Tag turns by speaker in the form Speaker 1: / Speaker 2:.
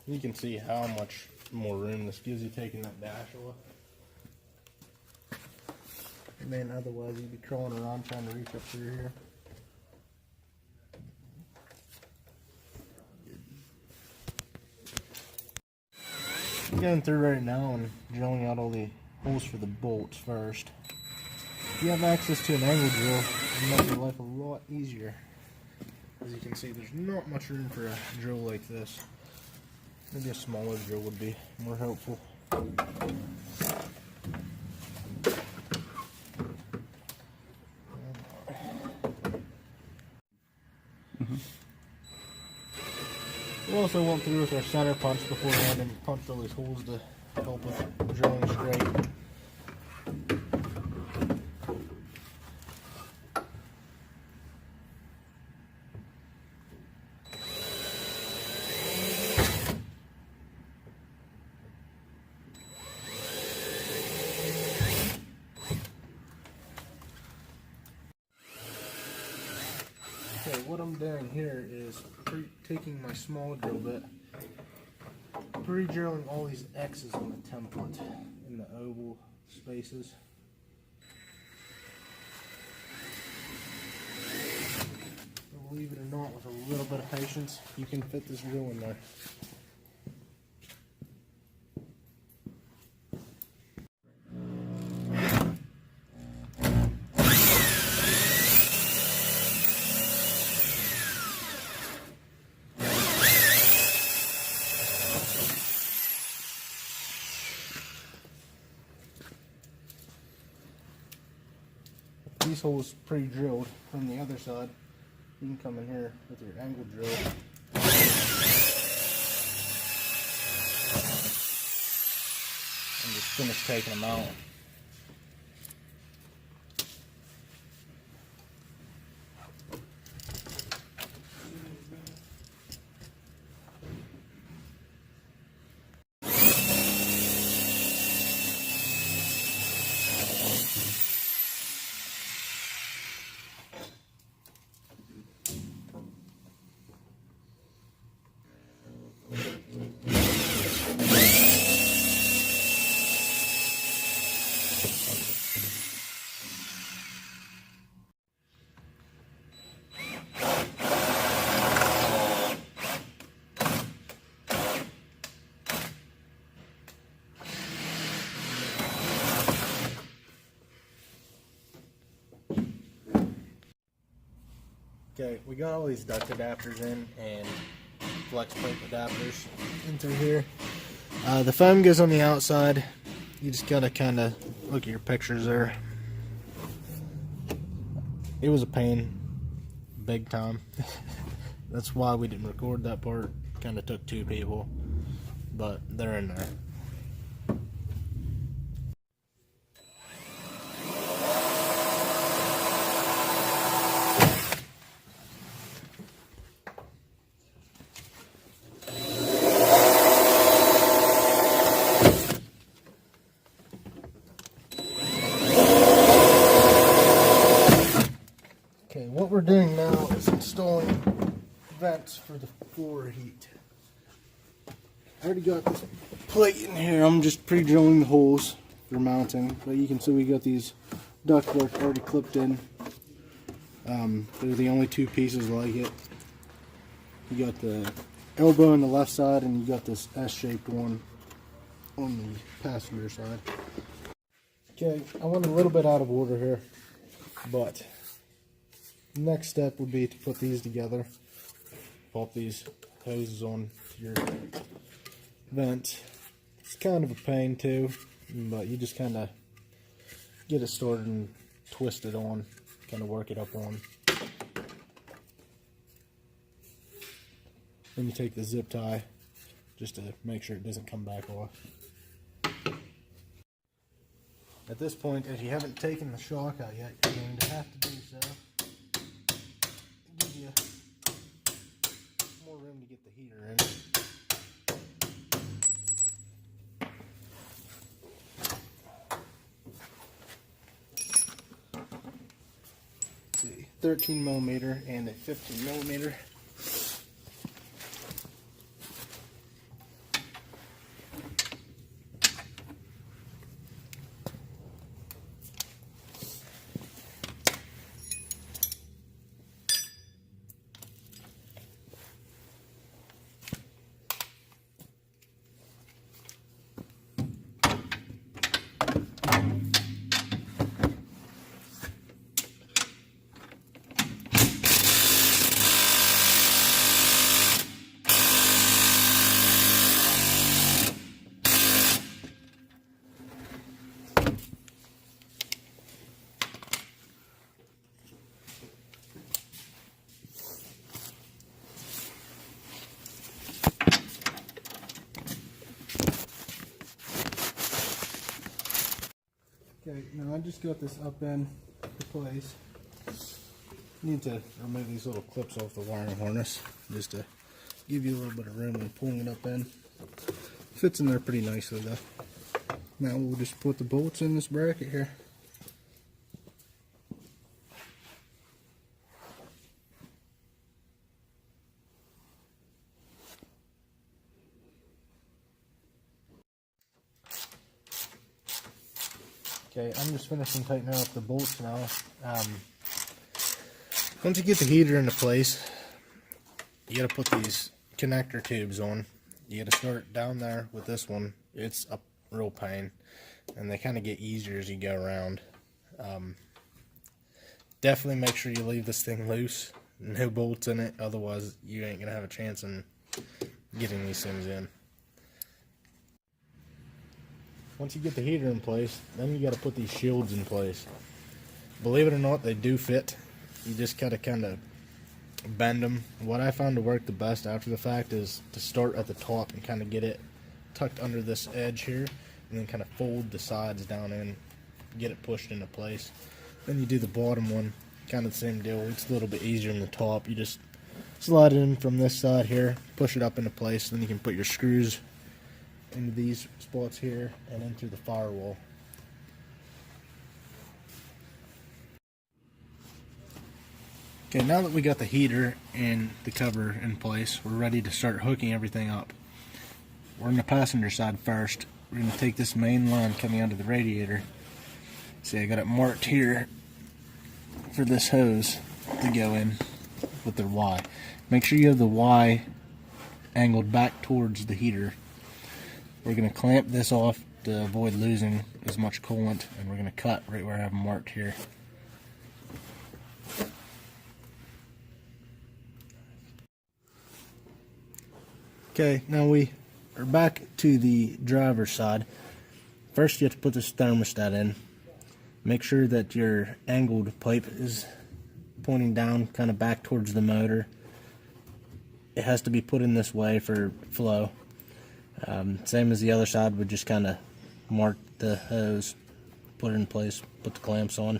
Speaker 1: You can see how much more room this gives you taking that dash off. And then otherwise you'd be crawling around trying to reach up through here. I'm going through right now and drilling out all the holes for the bolts first. If you have access to an angle drill, it'll make your life a lot easier. As you can see, there's not much room for a drill like this. Maybe a smaller drill would be more helpful. We also went through with our center punch beforehand and punched all these holes to help with drilling straight. Okay, what I'm doing here is taking my small drill bit, pre-drilling all these X's on the template in the oval spaces. Believe it or not, with a little bit of patience, you can fit this drill in there. These holes pre-drilled from the other side. You can come in here with your angle drill and just finish taking them out. Okay, we got all these duct adapters in and flex plate adapters into here. The foam goes on the outside. You just gotta kind of look at your pictures there. It was a pain, big time. That's why we didn't record that part. Kind of took two people, but they're in there. Okay, what we're doing now is installing vents for the floor heat. I already got this plate in here. I'm just pre-drilling the holes for mounting, but you can see we got these ductwork already clipped in. They're the only two pieces like it. You got the elbow on the left side, and you got this S-shaped one on the passenger side. Okay, I went a little bit out of order here, but next step would be to put these together. Pop these hoses on to your vent. It's kind of a pain too, but you just kind of get it started and twist it on, kind of work it up on. Then you take the zip tie just to make sure it doesn't come back off. At this point, if you haven't taken the shock out yet, you're going to have to do so. Give you more room to get the heater in. Let's see, 13 millimeter and a 15 millimeter. Okay, now I just got this up in place. Need to remove these little clips off the wiring harness just to give you a little bit of room when pulling it up in. Fits in there pretty nicely though. Now we'll just put the bolts in this bracket here. Okay, I'm just finishing tightening up the bolts now. Once you get the heater into place, you gotta put these connector tubes on. You gotta start down there with this one. It's a real pain, and they kind of get easier as you go around. Definitely make sure you leave this thing loose, no bolts in it, otherwise you ain't gonna have a chance in getting these things in. Once you get the heater in place, then you got to put these shields in place. Believe it or not, they do fit. You just gotta kind of bend them. What I found to work the best after the fact is to start at the top and kind of get it tucked under this edge here, and then kind of fold the sides down in, get it pushed into place. Then you do the bottom one, kind of the same deal. It's a little bit easier than the top. You just slide it in from this side here, push it up into place, then you can put your screws into these spots here and in through the firewall. Okay, now that we got the heater and the cover in place, we're ready to start hooking everything up. We're on the passenger side first. We're going to take this main line coming out of the radiator. See, I got it marked here for this hose to go in with the Y. Make sure you have the Y angled back towards the heater. We're going to clamp this off to avoid losing as much coolant, and we're going to cut right where I have them marked here. Okay, now we are back to the driver's side. First you have to put this thermostat in. Make sure that your angled pipe is pointing down, kind of back towards the motor. It has to be put in this way for flow. Same as the other side, we just kind of mark the hose, put it in place, put the clamps on.